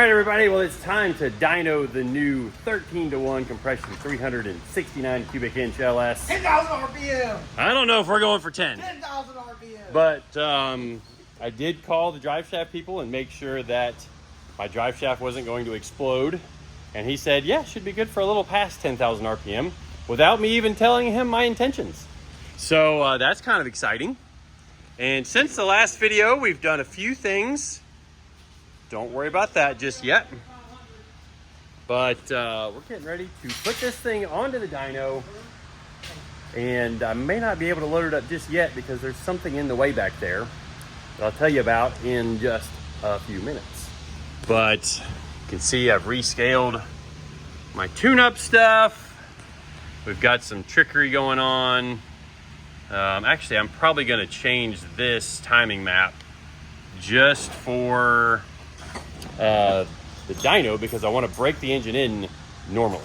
right, everybody. Well, it's time to dyno the new 13-to-1 compression 369 cubic inch LS. 10,000 RPM. I don't know if we're going for 10. 10,000 RPM. But I did call the drive shaft people and make sure that my drive shaft wasn't going to explode. And he said, yeah, should be good for a little past 10,000 RPM without me even telling him my intentions. So that's kind of exciting. And since the last video, we've done a few things. Don't worry about that just yet. But we're getting ready to put this thing onto the dyno. And I may not be able to load it up just yet because there's something in the way back there that I'll tell you about in just a few minutes. But you can see I've rescaled my tune-up stuff. We've got some trickery going on. Actually, I'm probably going to change this timing map just for the dyno because I want to break the engine in normally.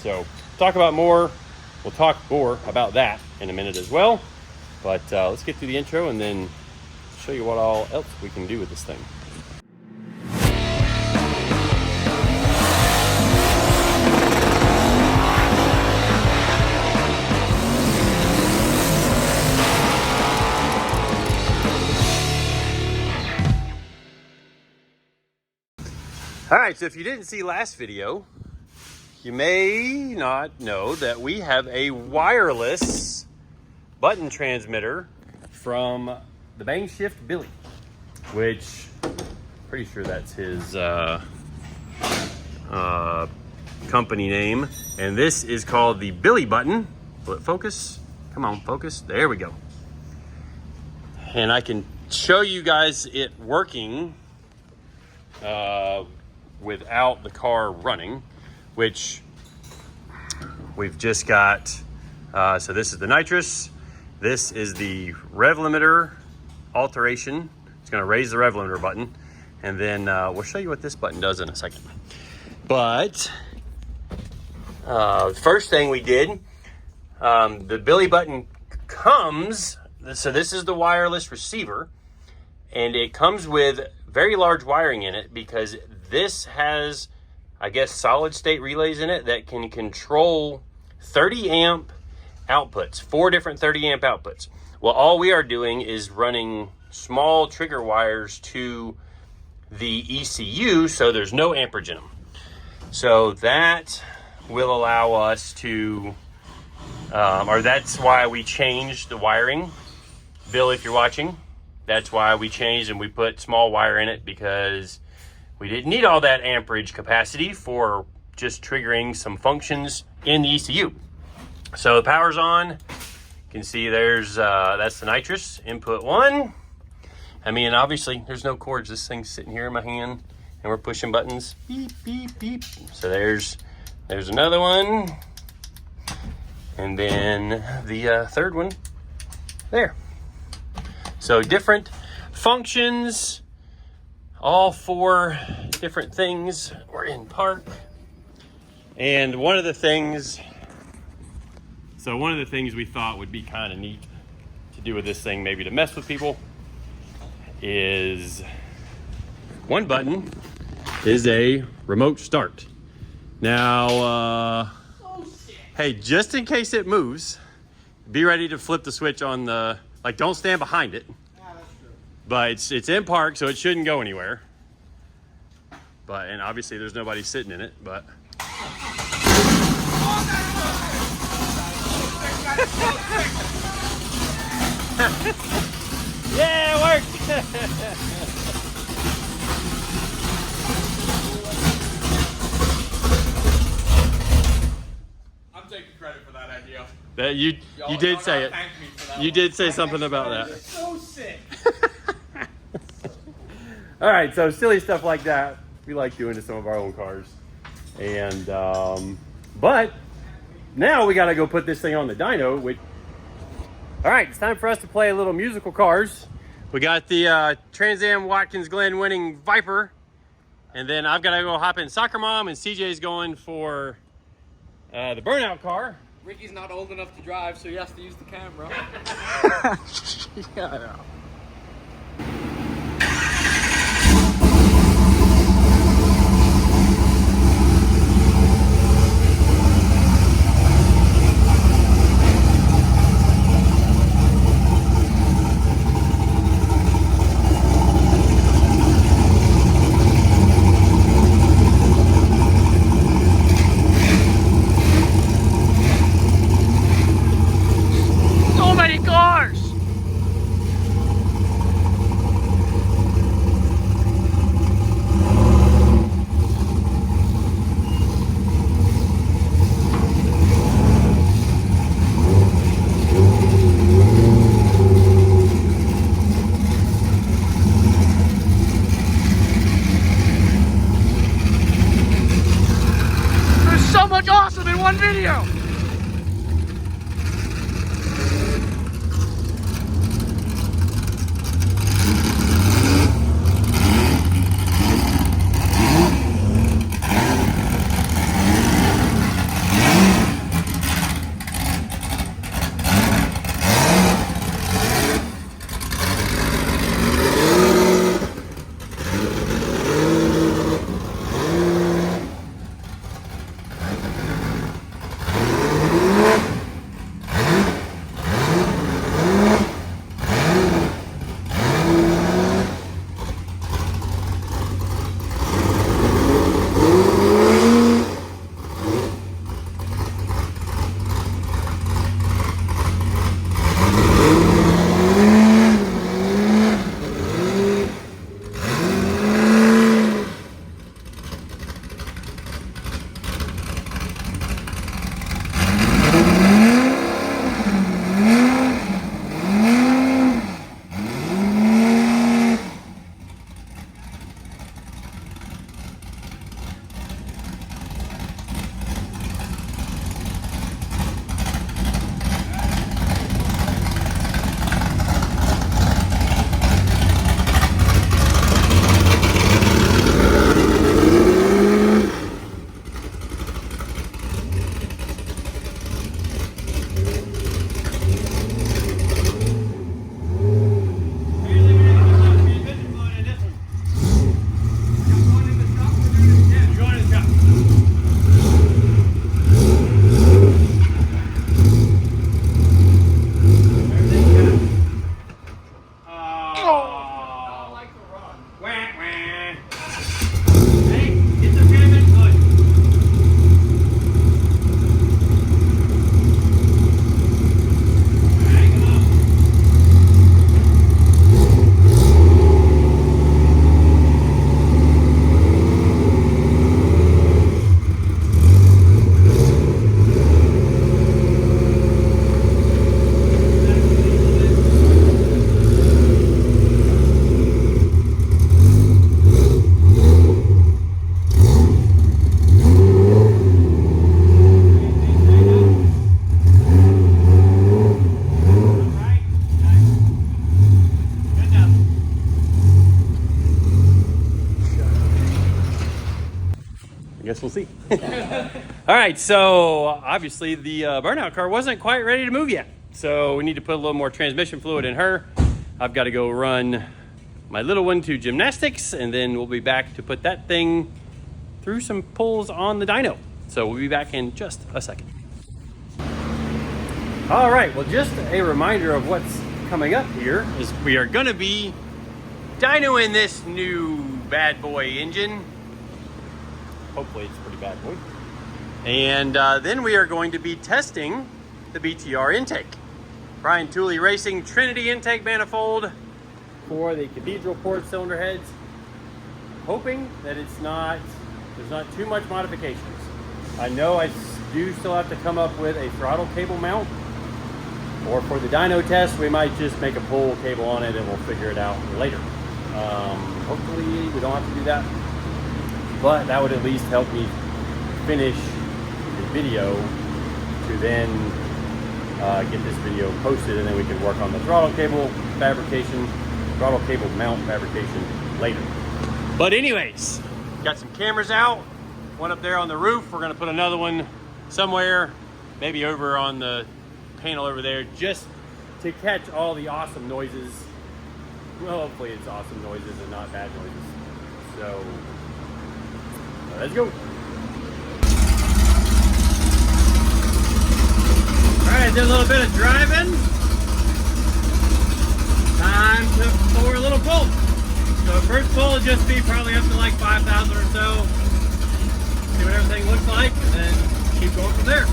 So we'll talk more about that in a minute as well. But let's get through the intro and then show you what all else we can do with this thing. All right, so if you didn't see last video, you may not know that we have a wireless button transmitter from the Bang Shift Billy, which pretty sure that's his company name. And this is called the Billy button. Will it focus? Come on, focus. There we go. And I can show you guys it working without the car running, which we've just got. So this is the nitrous. This is the rev limiter alteration. It's going to raise the rev limiter button. And then we'll show you what this button does in a second. But first thing we did, the Billy button comes, so this is the wireless receiver. And it comes with very large wiring in it because this has, I guess, solid state relays in it that can control 30 amp outputs, 4 different 30 amp outputs. Well, all we are doing is running small trigger wires to the ECU, so there's no amperage in them. So that will allow us to, or that's why we changed the wiring. Bill, if you're watching, that's why we changed and we put small wire in it because we didn't need all that amperage capacity for just triggering some functions in the ECU. So the power's on. You can see there's, that's the nitrous, input 1. I mean, obviously there's no cords. This thing's sitting here in my hand and we're pushing buttons. Beep, beep, beep. So there's another one. And then the third one there. So different functions, all 4 different things. We're in park. And one of the things we thought would be kind of neat to do with this thing, maybe to mess with people, is one button is a remote start. Now, hey, just in case it moves, be ready to flip the switch on the, like, don't stand behind it. But it's in park, so it shouldn't go anywhere. But, and obviously there's nobody sitting in it, but. Yeah, it worked. I'm taking credit for that idea. That you did say it. You did say something about that. So sick. All right, so silly stuff like that we like doing to some of our own cars. And but now we got to go put this thing on the dyno. All right, it's time for us to play a little musical cars. We got the Trans Am Watkins Glen winning Viper, and then I've got to go hop in Soccer Mom, and CJ's going for the Burnout car. Ricky's not old enough to drive, so he has to use the camera. Yeah, I know. on video. Guess we'll see. All right, so obviously the burnout car wasn't quite ready to move yet. So we need to put a little more transmission fluid in her. I've got to go run my little one to gymnastics, and then we'll be back to put that thing through some pulls on the dyno. So we'll be back in just a second. All right, well, just a reminder of what's coming up here is we are gonna be dynoing this new bad boy engine. Hopefully it's a pretty bad boy. And then we are going to be testing the BTR intake. Brian Tooley Racing Trinity intake manifold for the Cathedral port cylinder heads. Hoping that there's not too much modifications. I know I do still have to come up with a throttle cable mount, or for the dyno test, we might just make a pull cable on it and we'll figure it out later. Hopefully we don't have to do that. But that would at least help me finish the video to then get this video posted, and then we can work on the throttle cable fabrication, throttle cable mount fabrication later. But anyways, got some cameras out, one up there on the roof. We're gonna put another one somewhere, maybe over on the panel over there, just to catch all the awesome noises. Well, hopefully it's awesome noises and not bad noises. So let's go. All right, did a little bit of driving. Time to pour a little pull. So first pull will just be probably up to like 5,000 or so. See what everything looks like, and then keep going from there.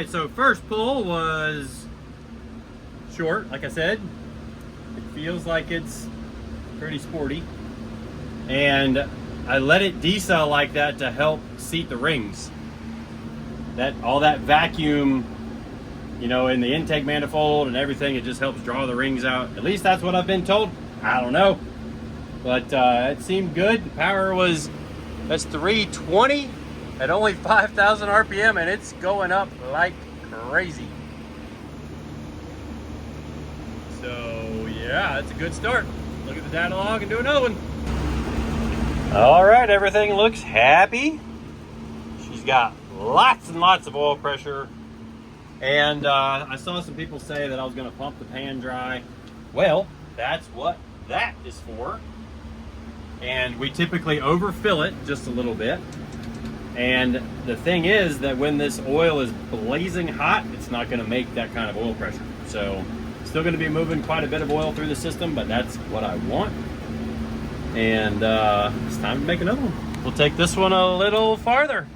right, so first pull was short, like I said. It feels like it's pretty sporty. And I let it decel like that to help seat the rings. All that vacuum, you know, in the intake manifold and everything, it just helps draw the rings out. At least that's what I've been told. I don't know. But it seemed good. The power was, that's 320 at only 5,000 RPM, and it's going up like crazy. So yeah, that's a good start. Look at the data log and do another one. All right, everything looks happy. She's got lots and lots of oil pressure. And I saw some people say that I was gonna pump the pan dry. Well, that's what that is for. And we typically overfill it just a little bit. And the thing is that when this oil is blazing hot, it's not gonna make that kind of oil pressure. So still gonna be moving quite a bit of oil through the system, but that's what I want. And it's time to make another one. We'll take this one a little farther.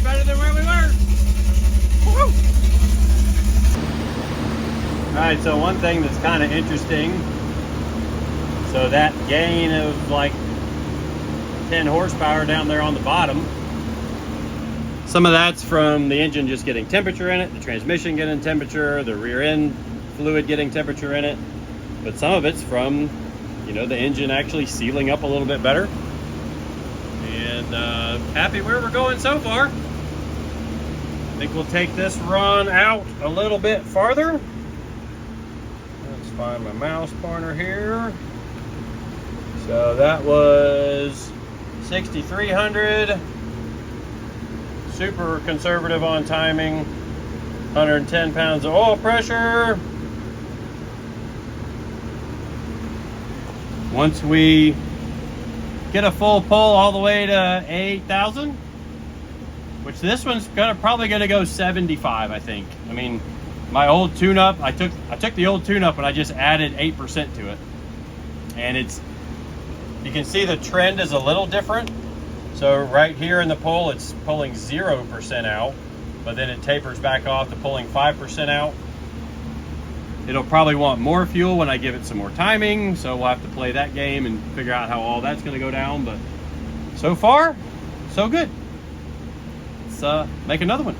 Better than where we were. Woo! All right, so one thing that's kind of interesting, so that gain of like 10 horsepower down there on the bottom, some of that's from the engine just getting temperature in it, the transmission getting temperature, the rear end fluid getting temperature in it, but some of it's from, you know, the engine actually sealing up a little bit better. And happy where we're going so far. I think we'll take this run out a little bit farther. Let's find my mouse pointer here. So that was 6,300. Super conservative on timing. 110 pounds of oil pressure. Once we get a full pull all the way to 8,000, which this one's probably gonna go 75, I think. I mean, my old tune-up, I took the old tune-up and I just added 8% to it. And you can see the trend is a little different. So right here in the pull, it's pulling 0% out, but then it tapers back off to pulling 5% out. It'll probably want more fuel when I give it some more timing, so we'll have to play that game and figure out how all that's gonna go down, but so far, so good. Let's make another one.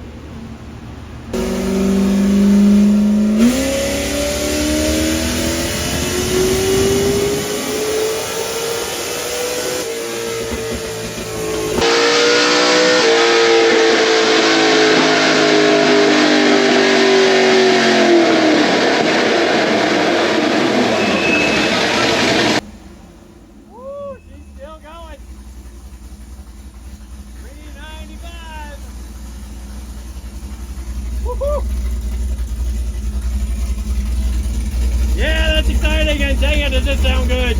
Yeah, that's exciting, and dang it, does this sound good.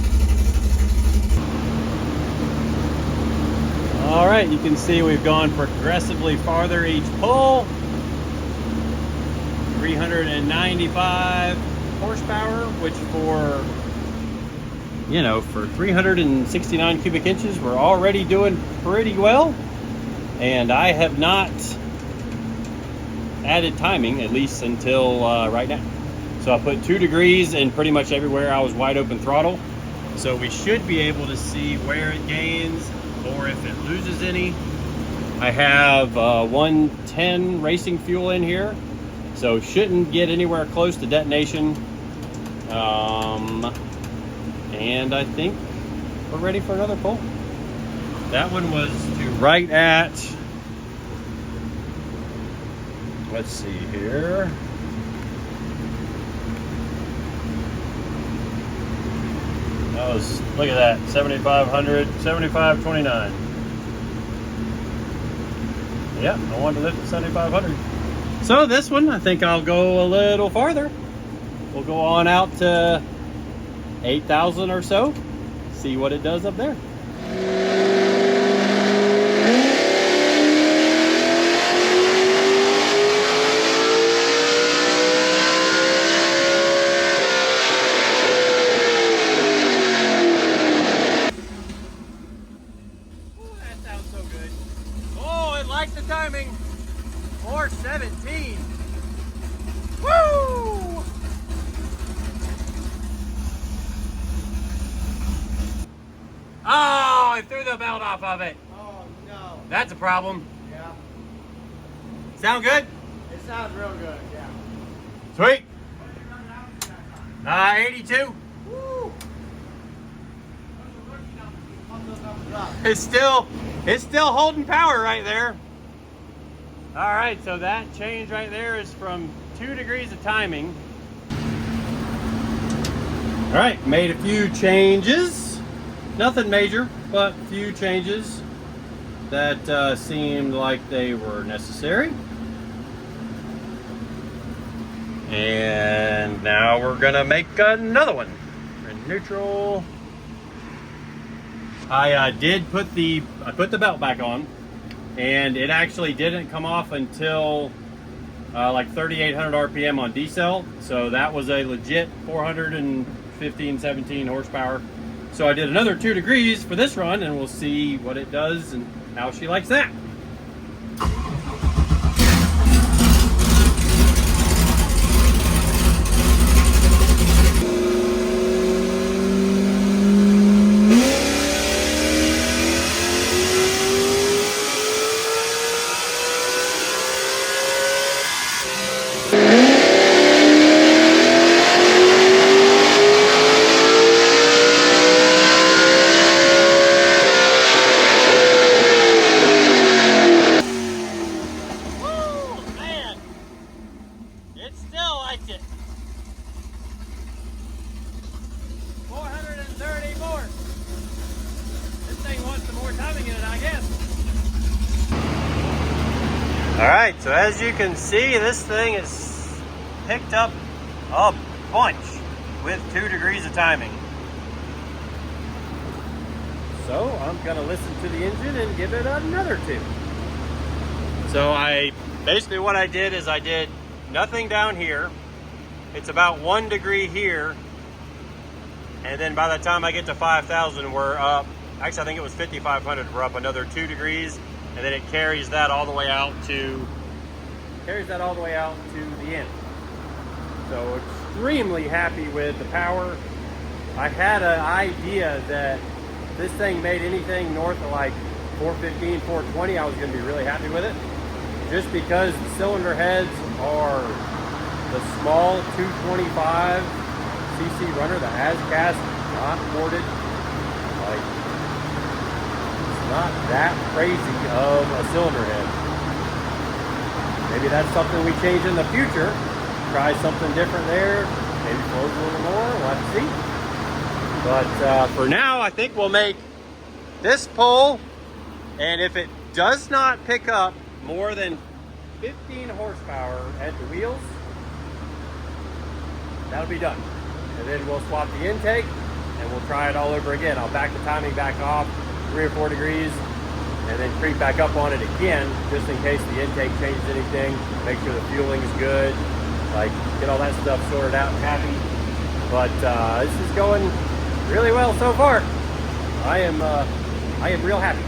All right, you can see we've gone progressively farther each pull. 395 horsepower, which for 369 cubic inches, we're already doing pretty well. And I have not added timing, at least until right now. So I put 2 degrees in pretty much everywhere I was wide open throttle. So we should be able to see where it gains or if it loses any. I have 110 racing fuel in here. So shouldn't get anywhere close to detonation. And I think we're ready for another pull. That one was to right at, let's see here. That was, look at that, 7,500, 7,529. Yeah, I wanted to lift to 7,500. So this one, I think I'll go a little farther. We'll go on out to 8,000 or so. See what it does up there. The timing 417. Woo! Oh, I threw the belt off of it. Oh no. That's a problem. Yeah. Sound good? It sounds real good, yeah. Sweet. 82. Woo! It's still holding power right there. All right, so that change right there is from 2 degrees of timing. All right, made a few changes. Nothing major, but a few changes that seemed like they were necessary. And now we're gonna make another one. In neutral. I put the belt back on, and it actually didn't come off until like 3,800 RPM on decel. So that was a legit 415, 17 horsepower. So I did another 2 degrees for this run, and we'll see what it does and how she likes that. It. 430 more. This thing wants some more timing in it, I guess. All right, so as you can see, this thing is picked up a bunch with 2 degrees of timing. So I'm gonna listen to the engine and give it another 2. So basically what I did is I did nothing down here. It's about 1 degree here, and then by the time I get to 5,000, we're up. Actually, I think it was 5,500. We're up another 2 degrees, and then it carries that all the way out to the end. So extremely happy with the power. I had an idea that this thing made anything north of like 415, 420. I was going to be really happy with it, just because the cylinder heads are the small 225 cc runner, the ASCAS, not ported. Like, it's not that crazy of a cylinder head. Maybe that's something we change in the future. Try something different there. Maybe flows a little more. We'll have to see. But for now, I think we'll make this pull. And if it does not pick up more than 15 horsepower at the wheels, that'll be done. And then we'll swap the intake and we'll try it all over again. I'll back the timing back off 3 or 4 degrees and then creep back up on it again, just in case the intake changes anything. Make sure the fueling is good, like get all that stuff sorted out and happy. But this is going really well so far. I am real happy.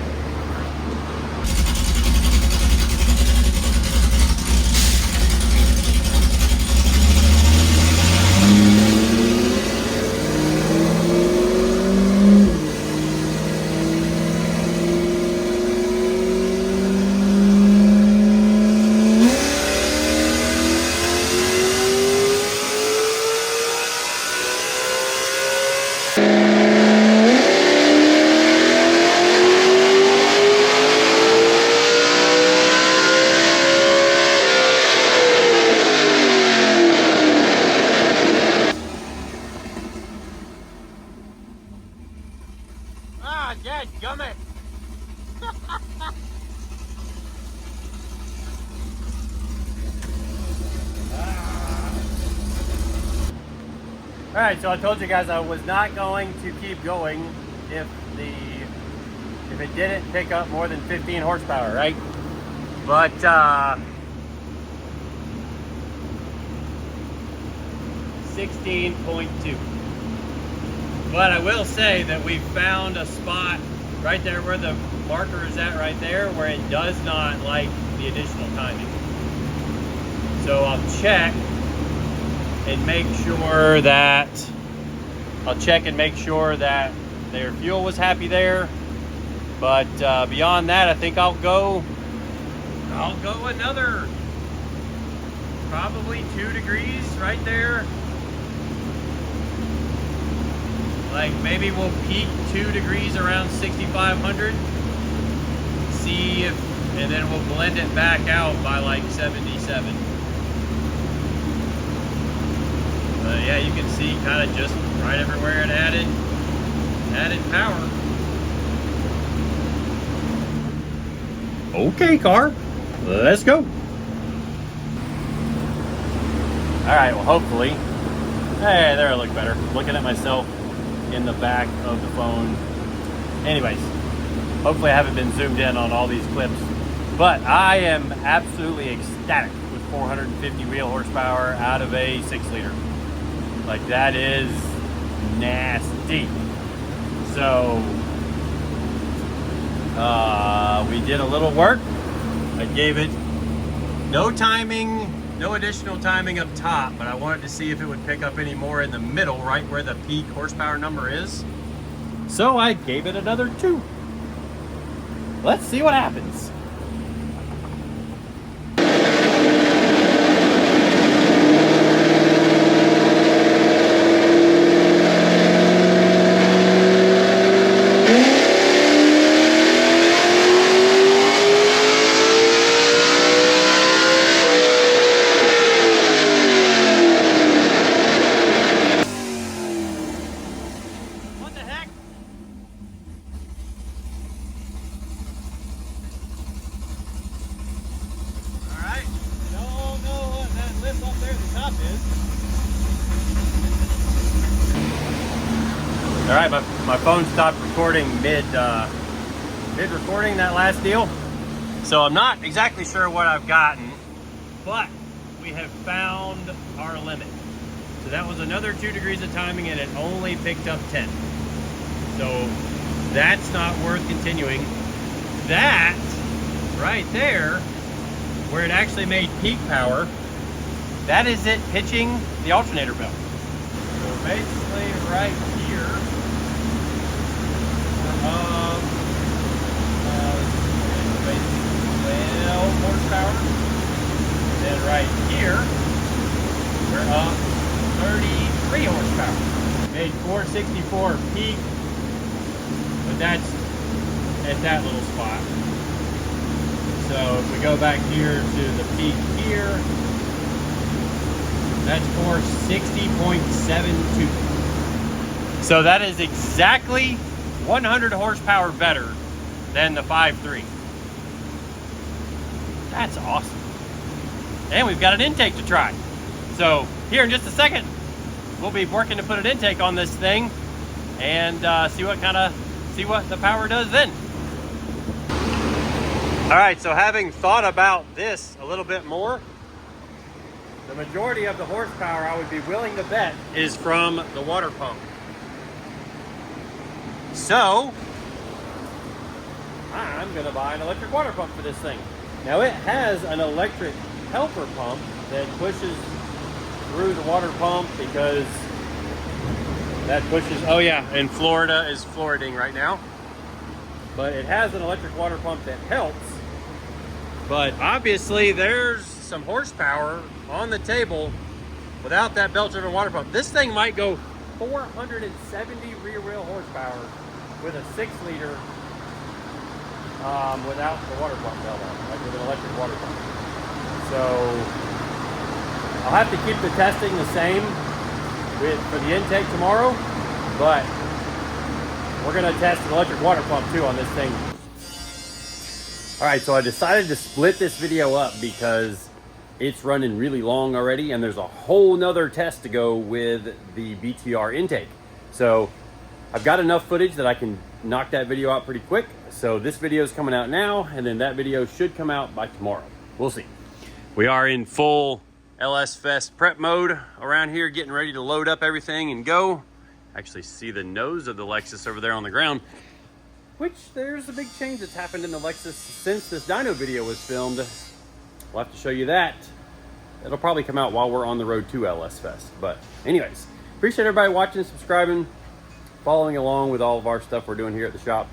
All right, so I told you guys I was not going to keep going if it didn't pick up more than 15 horsepower, right? But 16.2. But I will say that we found a spot right there where the marker is at right there where it does not like the additional timing. So I'll check and make sure that their fuel was happy there. But beyond that, I think I'll go another probably 2 degrees right there. Like maybe we'll peak 2 degrees around 6,500. See if, and then we'll blend it back out by like 77. Yeah, you can see kind of just right everywhere it added power. Okay, car, let's go. All right, well, hopefully, hey, there I look better. Looking at myself in the back of the phone. Anyways, hopefully I haven't been zoomed in on all these clips, but I am absolutely ecstatic with 450 wheel horsepower out of a 6-liter. Like, that is nasty. So we did a little work. I gave it no timing, no additional timing up top, but I wanted to see if it would pick up any more in the middle, right where the peak horsepower number is. So I gave it another 2. Let's see what happens. All right, my phone stopped recording mid-recording that last deal. So I'm not exactly sure what I've gotten, but we have found our limit. So that was another 2 degrees of timing and it only picked up 10. So that's not worth continuing. That right there, where it actually made peak power, that is it pitching the alternator belt. So basically right here, 12 horsepower. And then right here, we're up 33 horsepower. Made 464 peak, but that's at that little spot. So if we go back here to the peak here, that's 460.72. So that is exactly 100 horsepower better than the 5.3. That's awesome. And we've got an intake to try. So here in just a second, we'll be working to put an intake on this thing and see what the power does then. All right, so having thought about this a little bit more, the majority of the horsepower I would be willing to bet is from the water pump. So I'm gonna buy an electric water pump for this thing. Now it has an electric helper pump that pushes through the water pump because that pushes, oh yeah, and Florida is floriding right now. But it has an electric water pump that helps. But obviously there's some horsepower on the table without that belt-driven water pump. This thing might go 470 rear wheel horsepower with a 6-liter without the water pump belt on, like with an electric water pump. So I'll have to keep the testing the same for the intake tomorrow, but we're gonna test an electric water pump too on this thing. All right, so I decided to split this video up because it's running really long already, and there's a whole nother test to go with the BTR intake. So I've got enough footage that I can knock that video out pretty quick. So this video is coming out now, and then that video should come out by tomorrow. We'll see. We are in full LS Fest prep mode around here, getting ready to load up everything and go. Actually see the nose of the Lexus over there on the ground, which there's a big change that's happened in the Lexus since this dyno video was filmed. We'll have to show you that. It'll probably come out while we're on the road to LS Fest. But anyways, appreciate everybody watching, subscribing, following along with all of our stuff we're doing here at the shop.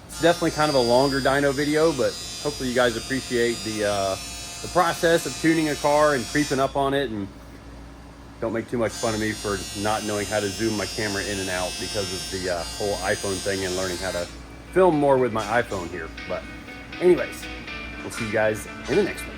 It's definitely kind of a longer dyno video, but hopefully you guys appreciate the process of tuning a car and creeping up on it, and don't make too much fun of me for not knowing how to zoom my camera in and out because of the whole iPhone thing and learning how to film more with my iPhone here. But anyways, we'll see you guys in the next one.